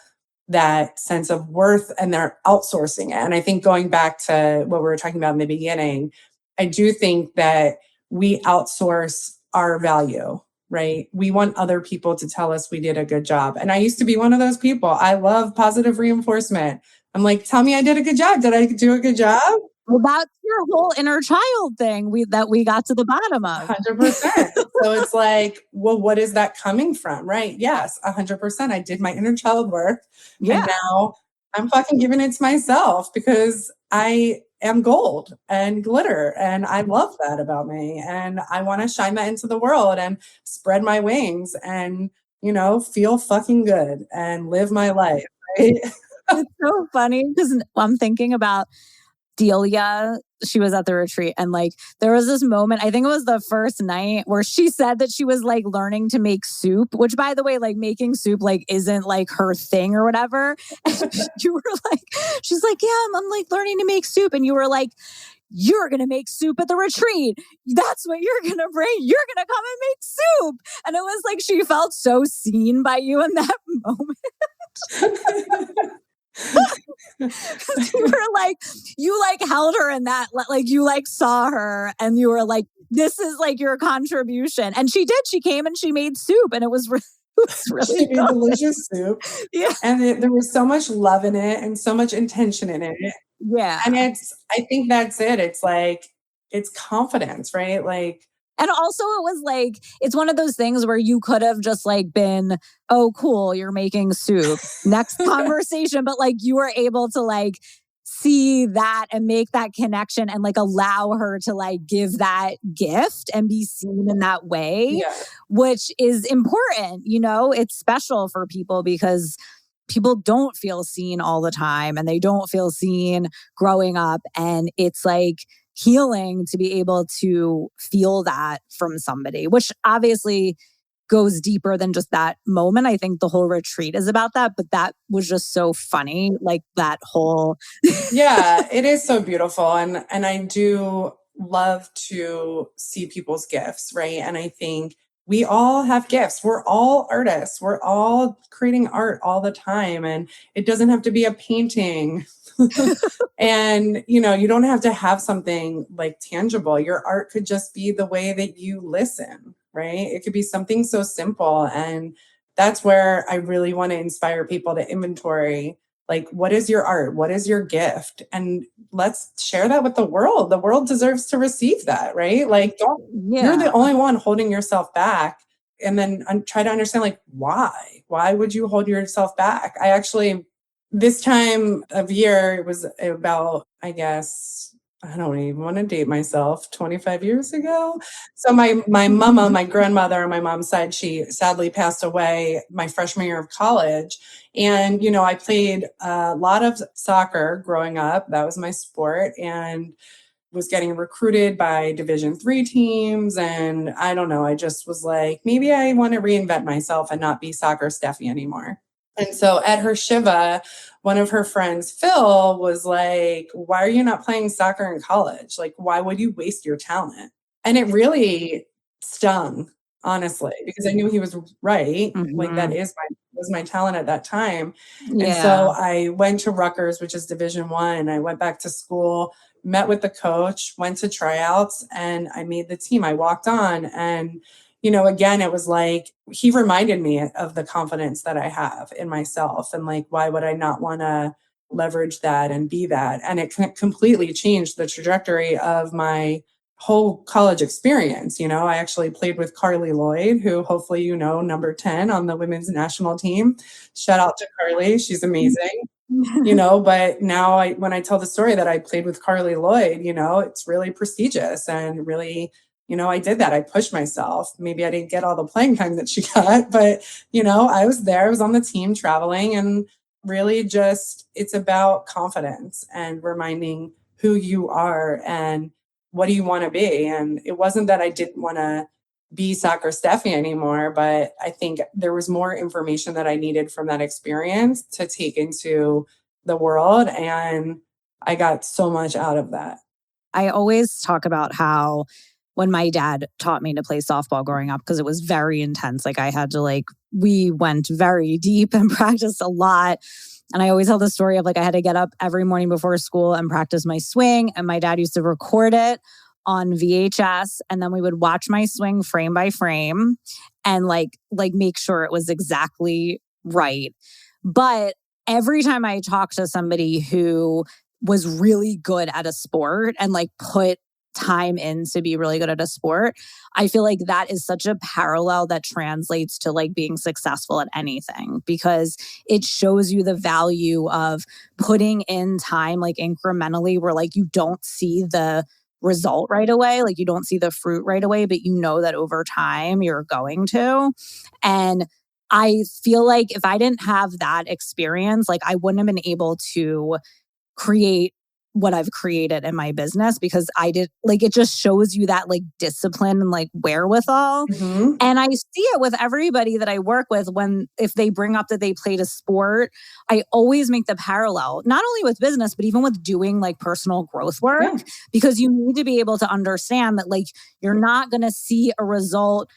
that sense of worth and they're outsourcing it. And I think going back to what we were talking about in the beginning, I do think that we outsource our value, right? We want other people to tell us we did a good job. And I used to be one of those people. I love positive reinforcement. I'm like, tell me I did a good job. Did I do a good job? Well, that's your whole inner child thing that we got to the bottom of. 100%. So it's like, well, what is that coming from? Right. Yes, 100%. I did my inner child work. And Yeah. now I'm fucking giving it to myself because I am gold and glitter. And I love that about me. And I want to shine that into the world and spread my wings and, feel fucking good and live my life. Right. It's so funny because I'm thinking about Delia. She was at the retreat and like there was this moment, I think it was the first night where she said that she was like learning to make soup, which by the way, like making soup like isn't like her thing or whatever. And you were like, she's like, yeah, I'm like learning to make soup. And you were like, you're going to make soup at the retreat. That's what you're going to bring. You're going to come and make soup. And it was like, she felt so seen by you in that moment. You were like, you like held her in that, like you like saw her and you were like, this is like your contribution. And she did. She came and she made soup and it was really She made delicious soup. Yeah. And there was so much love in it and so much intention in it. Yeah. And I think that's it. It's like, it's confidence, right? Like, and also it was like, it's one of those things where you could have just like been, oh, cool, you're making soup. Next conversation. But like you were able to like see that and make that connection and like allow her to like give that gift and be seen in that way, which is important. It's special for people because people don't feel seen all the time and they don't feel seen growing up. And it's like healing to be able to feel that from somebody, which obviously goes deeper than just that moment. I think the whole retreat is about that, but that was just so funny. Like that whole. Yeah, it is so beautiful. And I do love to see people's gifts, right? And I think we all have gifts. We're all artists. We're all creating art all the time. And it doesn't have to be a painting. And, you don't have to have something like tangible. Your art could just be the way that you listen, right? It could be something so simple. And that's where I really want to inspire people to inventory, like, what is your art? What is your gift? And let's share that with the world. The world deserves to receive that, right? Like, you're the only one holding yourself back. And then try to understand, like, why? Why would you hold yourself back? I actually, this time of year, it was about, I guess, I don't even want to date myself, 25 years ago. So my mama, my grandmother on my mom's side, she sadly passed away my freshman year of college. And, I played a lot of soccer growing up. That was my sport. And was getting recruited by Division 3 teams. And I don't know, I just was like, maybe I want to reinvent myself and not be soccer Steffi anymore. And so at her Shiva, one of her friends, Phil, was like, why are you not playing soccer in college? Like, why would you waste your talent? And it really stung, honestly, because I knew he was right. Like, that was my talent at that time. And so I went to Rutgers, which is Division 1. I went back to school, met with the coach, went to tryouts, and I made the team. I walked on. And, again, it was like he reminded me of the confidence that I have in myself. And like, why would I not want to leverage that and be that? And it completely changed the trajectory of my whole college experience. I actually played with Carly Lloyd, who hopefully number 10 on the women's national team. Shout out to Carly. She's amazing. But now when I tell the story that I played with Carly Lloyd, it's really prestigious and really, I did that. I pushed myself. Maybe I didn't get all the playing time that she got, but, I was there, I was on the team traveling, and really just, it's about confidence and reminding who you are and what do you want to be. And it wasn't that I didn't want to be soccer Steffi anymore, but I think there was more information that I needed from that experience to take into the world. And I got so much out of that. I always talk about how when my dad taught me to play softball growing up, because it was very intense, like I had to we went very deep and practiced a lot. And I always tell the story of I had to get up every morning before school and practice my swing. And my dad used to record it on VHS. And then we would watch my swing frame by frame and make sure it was exactly right. But every time I talk to somebody who was really good at a sport and put time in to be really good at a sport, I feel like that is such a parallel that translates to being successful at anything, because it shows you the value of putting in time incrementally, where you don't see the result right away, you don't see the fruit right away, but you know that over time you're going to. And I feel like if I didn't have that experience, I wouldn't have been able to create what I've created in my business, because I did it just shows you that discipline and wherewithal. Mhm. And I see it with everybody that I work with if they bring up that they played a sport, I always make the parallel, not only with business, but even with doing personal growth work, Yeah. because you need to be able to understand that you're not going to see a result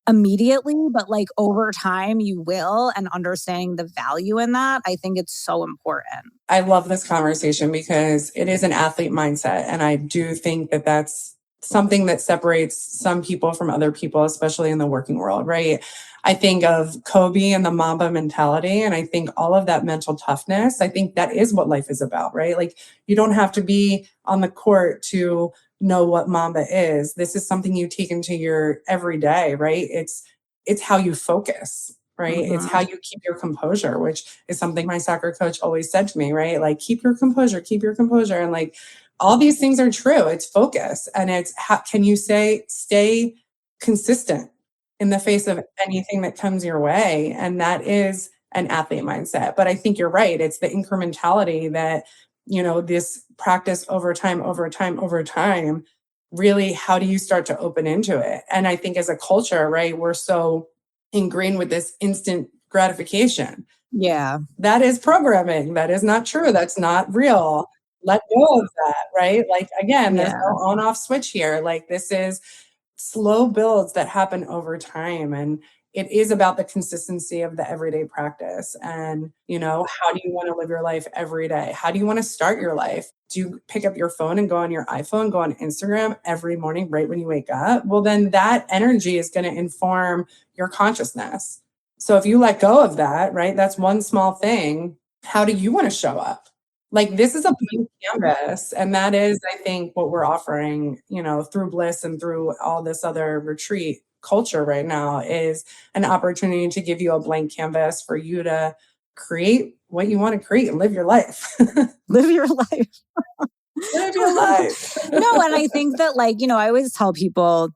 immediately, but over time you will, and understanding the value in that, I think it's so important. I love this conversation because it is an athlete mindset. And I do think that that's something that separates some people from other people, especially in the working world, right? I think of Kobe and the Mamba mentality, and I think all of that mental toughness, I think that is what life is about, right? You don't have to be on the court to know what Mamba is. This is something you take into your everyday, right? It's how you focus, right? It's how you keep your composure, which is something my soccer coach always said to me, right? Keep your composure, keep your composure. And all these things are true. It's focus. And it's how can you stay consistent in the face of anything that comes your way? And that is an athlete mindset. But I think you're right. It's the incrementality that, this practice over time, over time, over time, really, how do you start to open into it? And I think as a culture, right, we're so ingrained with this instant gratification. Yeah. That is programming. That is not true. That's not real. Let go of that, right? Again, there's Yeah. no on off switch here. This is slow builds that happen over time. And it is about the consistency of the everyday practice. And, how do you want to live your life every day? How do you want to start your life? Do you pick up your phone and go on your iPhone, go on Instagram every morning right when you wake up? Well, then that energy is going to inform your consciousness. So if you let go of that, right, that's one small thing. How do you want to show up? This is a blank canvas, and that is, I think, what we're offering, through Bliss and through all this other retreat culture right now, is an opportunity to give you a blank canvas for you to create what you want to create and live your life. Live your life. Live your life. No, and I think that I always tell people,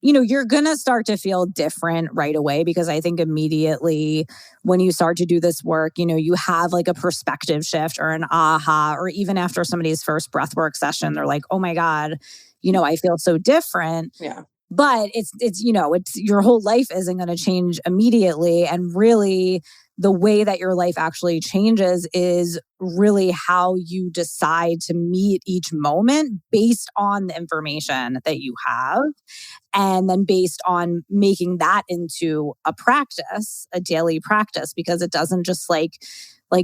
you're going to start to feel different right away, because I think immediately when you start to do this work, you have a perspective shift or an aha, or even after somebody's first breathwork session, they're like, oh my God, I feel so different. Yeah. But it's your whole life isn't going to change immediately. And really, the way that your life actually changes is really how you decide to meet each moment based on the information that you have. And then based on making that into a practice, a daily practice, because it doesn't just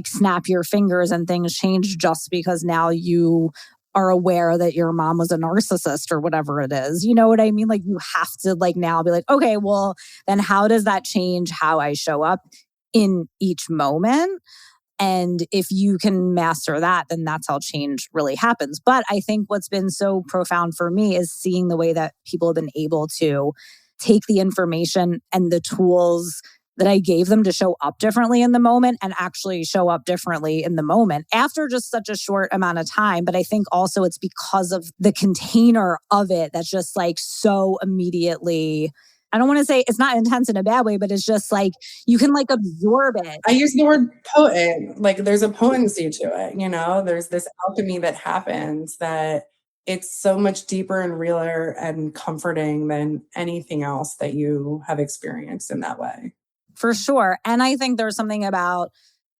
snap your fingers and things change just because now you are aware that your mom was a narcissist or whatever it is. You know what I mean? You have to now be okay, well, then how does that change how I show up in each moment? And if you can master that, then that's how change really happens. But I think what's been so profound for me is seeing the way that people have been able to take the information and the tools that I gave them to show up differently in the moment, and actually show up differently in the moment after just such a short amount of time. But I think also it's because of the container of it that's just so immediately, I don't want to say it's not intense in a bad way, but it's just you can absorb it. I use the word potent. There's a potency to it, there's this alchemy that happens that it's so much deeper and realer and comforting than anything else that you have experienced in that way. For sure. And I think there's something about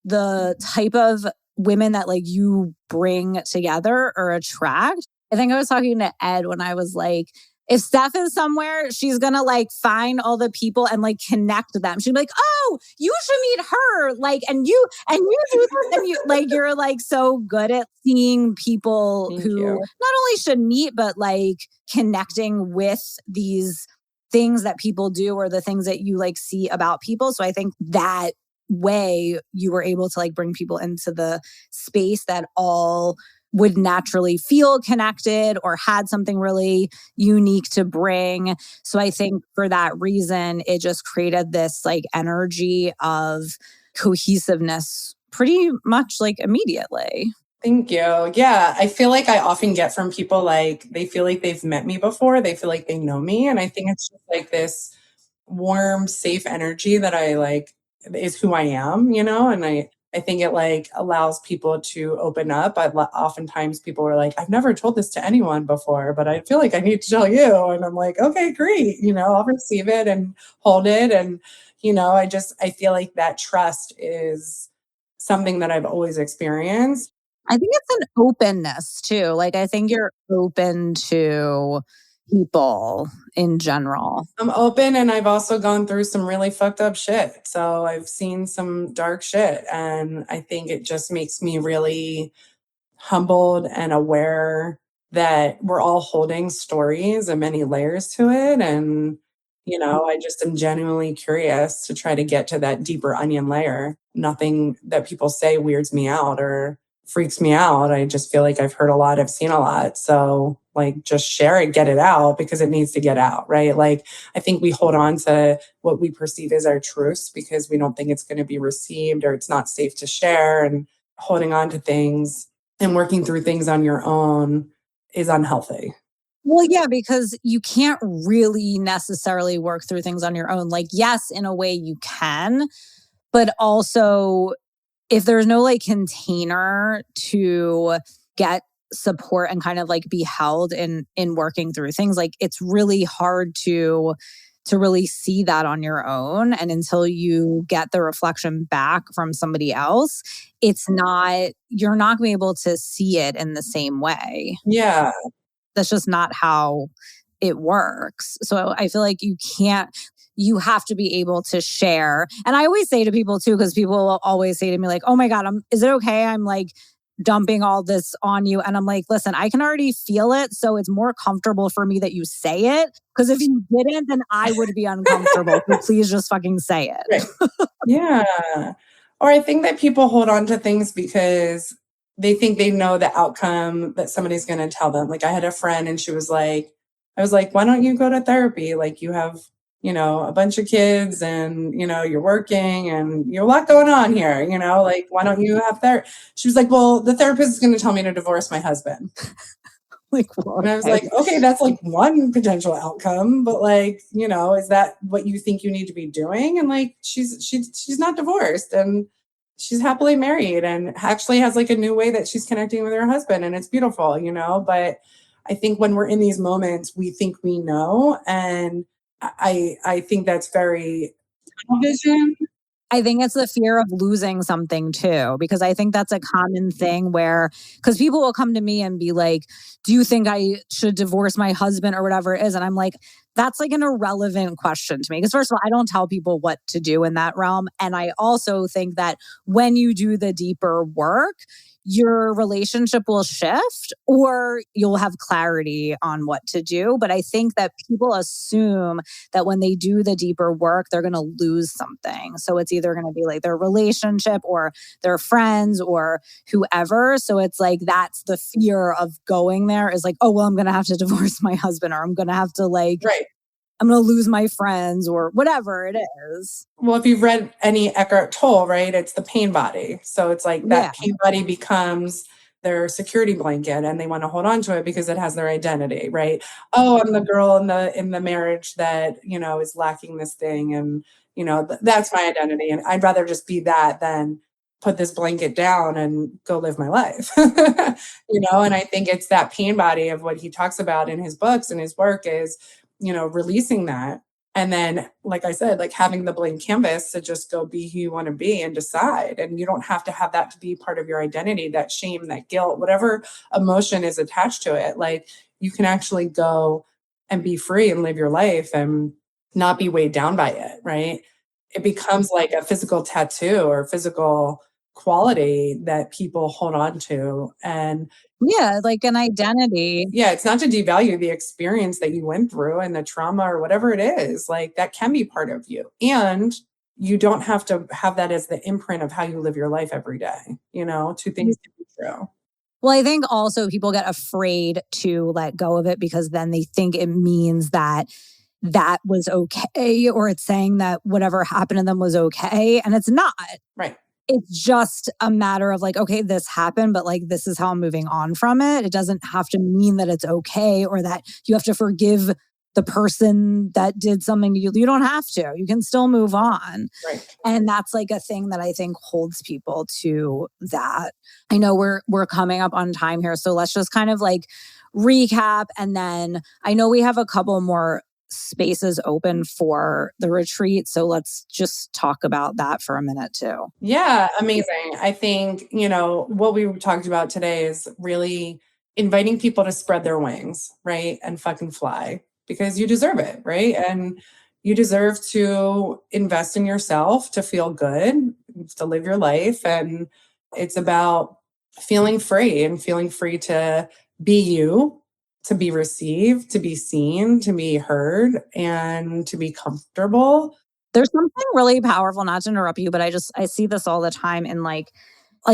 the type of women that like you bring together or attract. I think I was talking to Ed when I was like, if Steph is somewhere, she's gonna like find all the people and like connect them. She'd be like, "Oh, you should meet her." Like, and you do this, and you like you're like so good at seeing people Thank who you. not only should meet, but like connecting with these things that people do or the things that you like see about people. So I think that way you were able to like bring people into the space that all would naturally feel connected or had something really unique to bring. So I think for that reason, it just created this like energy of cohesiveness pretty much like immediately. Thank you. Yeah, I feel like I often get from people like they feel like they've met me before, they feel like they know me, and I think it's just like this warm, safe energy that I like is who I am, and I think it like allows people to open up. Oftentimes people are like, I've never told this to anyone before, but I feel like I need to tell you. And I'm like, okay, great. I'll receive it and hold it. And, I feel like that trust is something that I've always experienced. I think it's an openness too. Like, I think you're open to people in general. I'm open and I've also gone through some really fucked up shit. So I've seen some dark shit. And I think it just makes me really humbled and aware that we're all holding stories and many layers to it. And, I just am genuinely curious to try to get to that deeper onion layer. Nothing that people say weirds me out or freaks me out. I just feel like I've heard a lot, I've seen a lot. So, like, just share it, get it out because it needs to get out, right? Like, I think we hold on to what we perceive as our truths because we don't think it's going to be received or it's not safe to share. And holding on to things and working through things on your own is unhealthy. Well, yeah, because you can't really necessarily work through things on your own. Like, yes, in a way you can, but also if there's no like container to get support and kind of like be held in working through things, like it's really hard to really see that on your own. And until you get the reflection back from somebody else, you're not going to be able to see it in the same way. Yeah. That's just not how it works. So I feel like you have to be able to share. And I always say to people too, because people will always say to me, like, oh my God, is it okay? I'm like dumping all this on you. And I'm like, listen, I can already feel it. So it's more comfortable for me that you say it. Because if you didn't, then I would be uncomfortable. So please just fucking say Right. it. Yeah. Or I think that people hold on to things because they think they know the outcome that somebody's going to tell them. Like I had a friend and she was like, I was like, why don't you go to therapy? Like you have, a bunch of kids and, you're working and you have a lot going on here, like, why don't you have therapy? She was like, well, the therapist is going to tell me to divorce my husband. Like, well, And I was okay. like, okay, that's like one potential outcome, but like, is that what you think you need to be doing? And like, she's not divorced and she's happily married and actually has like a new way that she's connecting with her husband, and it's beautiful, But I think when we're in these moments, we think we know, and I think that's very tunnel vision. I think it's the fear of losing something too, because I think that's a common thing because people will come to me and be like, do you think I should divorce my husband or whatever it is? And I'm like, that's like an irrelevant question to me. Because first of all, I don't tell people what to do in that realm. And I also think that when you do the deeper work, your relationship will shift or you'll have clarity on what to do. But I think that people assume that when they do the deeper work, they're going to lose something. So it's either going to be like their relationship or their friends or whoever. So it's like that's the fear of going there is like, oh, well, I'm going to have to divorce my husband or I'm going to have to like, Right. I'm going to lose my friends or whatever it is. Well, if you've read any Eckhart Tolle, right, it's the pain body. So it's like Yeah. that pain body becomes their security blanket and they want to hold on to it because it has their identity, right? Oh, I'm the girl in the marriage that, is lacking this thing and, that's my identity and I'd rather just be that than put this blanket down and go live my life. And I think it's that pain body of what he talks about in his books and his work is, releasing that. And then, like I said, like having the blank canvas to just go be who you want to be and decide. And you don't have to have that to be part of your identity, that shame, that guilt, whatever emotion is attached to it. Like you can actually go and be free and live your life and not be weighed down by it, right? It becomes like a physical tattoo or physical quality that people hold on to. And Yeah, like an identity. yeah, it's not to devalue the experience that you went through and the trauma or whatever it is, like that can be part of you. And you don't have to have that as the imprint of how you live your life every day. Two things can be true. Well, I think also people get afraid to let go of it because then they think it means that that was okay, or it's saying that whatever happened to them was okay. And it's not. Right. It's just a matter of like, okay, this happened, but like, this is how I'm moving on from it. It doesn't have to mean that it's okay or that you have to forgive the person that did something to you. You don't have to. You can still move on. Right. And that's like a thing that I think holds people to that. I know we're coming up on time here, so let's just kind of like recap. And then I know we have a couple more spaces open for the retreat. So let's just talk about that for a minute too. Yeah, amazing. I think, what we talked about today is really inviting people to spread their wings, right? And fucking fly because you deserve it, right? And you deserve to invest in yourself to feel good, to live your life. And it's about feeling free and feeling free to be you, to be received, to be seen, to be heard, and to be comfortable. There's something really powerful, not to interrupt you, but I see this all the time in like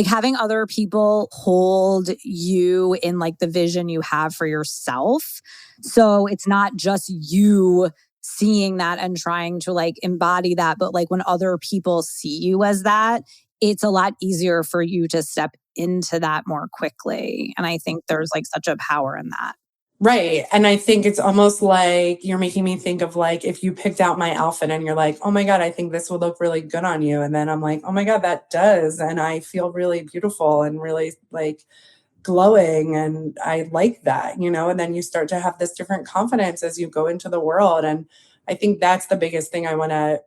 having other people hold you in like the vision you have for yourself. So it's not just you seeing that and trying to like embody that, but like when other people see you as that, it's a lot easier for you to step into that more quickly. And I think there's like such a power in that. Right. And I think it's almost like you're making me think of like if you picked out my outfit and you're like, oh my God, I think this would look really good on you. And then I'm like, oh my God, that does. And I feel really beautiful and really like glowing. And I like that, and then you start to have this different confidence as you go into the world. And I think that's the biggest thing I want to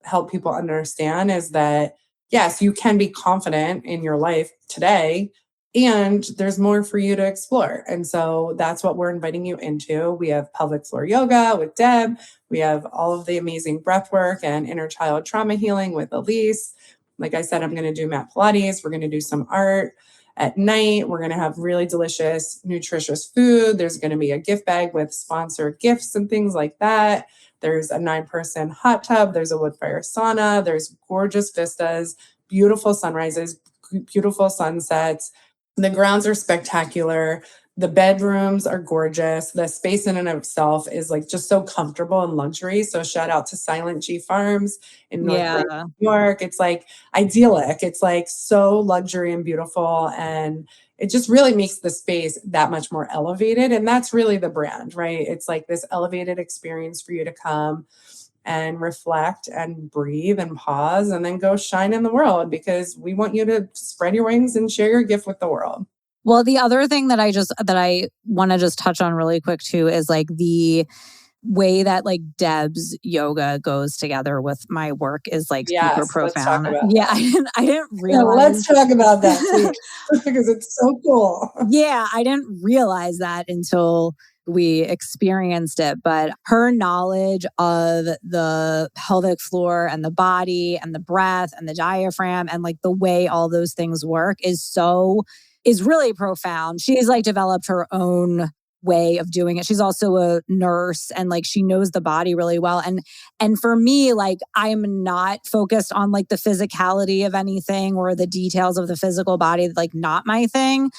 help people understand is that, yes, you can be confident in your life today and there's more for you to explore. And so that's what we're inviting you into. We have pelvic floor yoga with Deb. We have all of the amazing breath work and inner child trauma healing with Elise. Like I said, I'm going to do mat Pilates. We're going to do some art at night. We're going to have really delicious, nutritious food. There's going to be a gift bag with sponsored gifts and things like that. There's a 9-person hot tub. There's a wood fire sauna. There's gorgeous vistas, beautiful sunrises, beautiful sunsets. The grounds are spectacular. The bedrooms are gorgeous. The space in and of itself is like just so comfortable and luxury. So shout out to Silent G Farms in North Lake, Yeah. New York. It's like idyllic. It's like so luxury and beautiful. And it just really makes the space that much more elevated. And that's really the brand, right? It's like this elevated experience for you to come and reflect and breathe and pause and then go shine in the world because we want you to spread your wings and share your gift with the world. Well, the other thing that I want to just touch on really quick too is like the way that like Deb's yoga goes together with my work is like super Yes, let's talk profound. about Yeah, that. I didn't Yeah, realize. let's talk about that, please, because it's so cool. Yeah, I didn't realize that until we experienced it. But her knowledge of the pelvic floor and the body and the breath and the diaphragm and like the way all those things work is really profound. She's like developed her own way of doing it. She's also a nurse and like she knows the body really well. And for me, like I'm not focused on like the physicality of anything or the details of the physical body, like not my thing.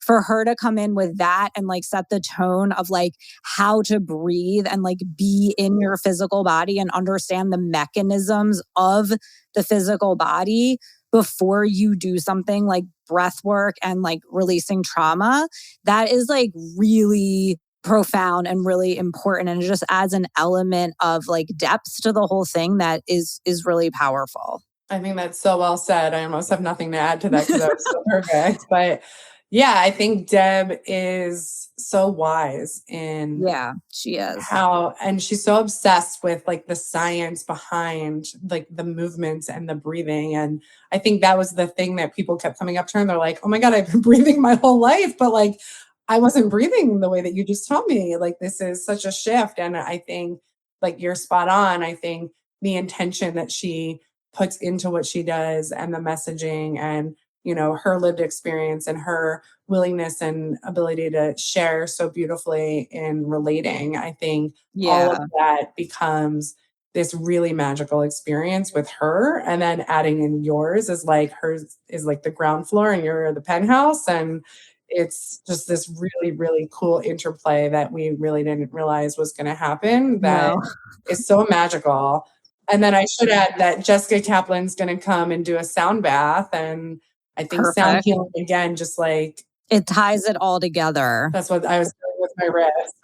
For her to come in with that and like set the tone of like how to breathe and like be in your physical body and understand the mechanisms of the physical body before you do something like breath work and like releasing trauma, that is like really profound and really important. And it just adds an element of like depth to the whole thing that is really powerful. I think that's so well said. I almost have nothing to add to that because that was so perfect. But yeah, I think Deb is so wise in Yeah, she is. how, and she's so obsessed with like the science behind like the movements and the breathing. And I think that was the thing that people kept coming up to her and they're like, oh my God, I've been breathing my whole life, but like I wasn't breathing the way that you just told me. Like this is such a shift. And I think like you're spot on. I think the intention that she puts into what she does and the messaging and her lived experience and her willingness and ability to share so beautifully in relating. I think all of Yeah. that becomes this really magical experience with her. And then adding in yours is like hers is like the ground floor and you're the penthouse. And it's just this really, really cool interplay that we really didn't realize was going to happen that No. is so magical. And then I should add that Jessica Kaplan's going to come and do a sound bath. And I think sound Perfect. healing again, just like It ties it all together. that's what I was doing with my wrist.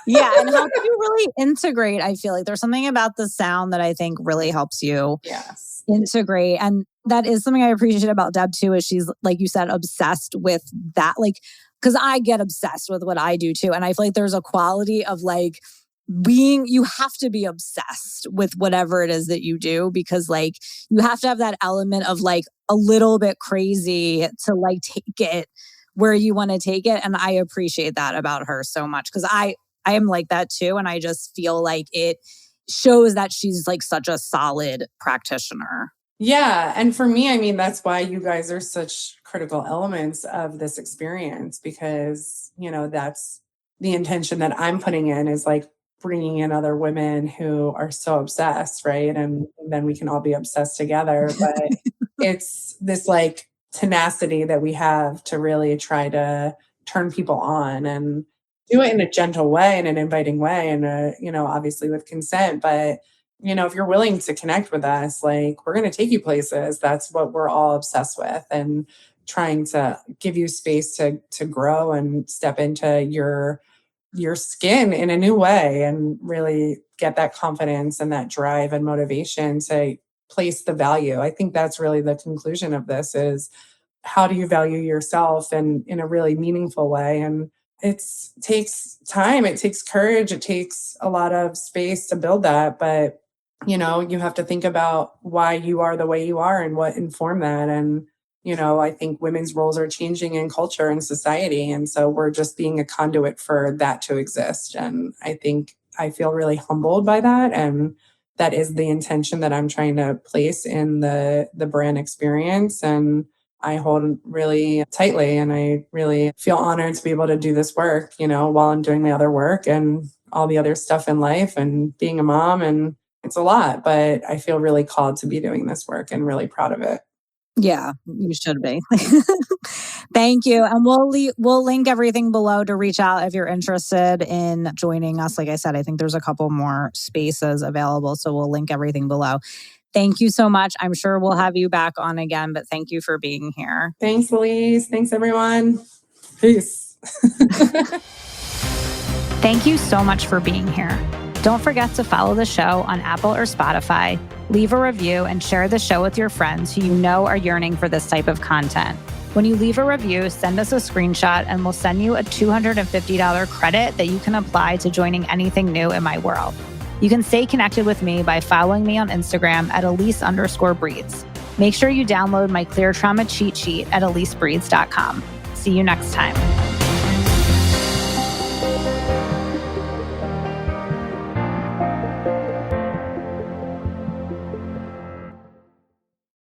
Yeah, and helps you really integrate. I feel like there's something about the sound that I think really helps you Yes. integrate. And that is something I appreciate about Deb too, is she's, like you said, obsessed with that. Like, because I get obsessed with what I do too. And I feel like there's a quality of like you have to be obsessed with whatever it is that you do, because like you have to have that element of like a little bit crazy to like take it where you want to take it. And I appreciate that about her so much, because I am like that too. And I just feel like it shows that she's like such a solid practitioner. Yeah. And for me, I mean, that's why you guys are such critical elements of this experience because, that's the intention that I'm putting in is like bringing in other women who are so obsessed, right? And then we can all be obsessed together. But it's this like tenacity that we have to really try to turn people on and do it in a gentle way and an inviting way and obviously with consent. But if you're willing to connect with us, like we're going to take you places. That's what we're all obsessed with, and trying to give you space to grow and step into your skin in a new way and really get that confidence and that drive and motivation to place the value. I think that's really the conclusion of this is how do you value yourself and in a really meaningful way. And it takes time, it takes courage, it takes a lot of space to build that. But you have to think about why you are the way you are and what informed that. And I think women's roles are changing in culture and society, and so we're just being a conduit for that to exist. And I think I feel really humbled by that, and that is the intention that I'm trying to place in the brand experience. And I hold really tightly, and I really feel honored to be able to do this work, while I'm doing my other work and all the other stuff in life and being a mom. And it's a lot, but I feel really called to be doing this work and really proud of it. Yeah, you should be. Thank you. And we'll link everything below to reach out if you're interested in joining us. Like I said, I think there's a couple more spaces available, so we'll link everything below. Thank you so much. I'm sure we'll have you back on again, but thank you for being here. Thanks, Elise. Thanks, everyone. Peace. Thank you so much for being here. Don't forget to follow the show on Apple or Spotify, leave a review, and share the show with your friends who you know are yearning for this type of content. When you leave a review, send us a screenshot and we'll send you a $250 credit that you can apply to joining anything new in my world. You can stay connected with me by following me on Instagram at Elise_breathes. Make sure you download my clear trauma cheat sheet at EliseBreathes.com. See you next time.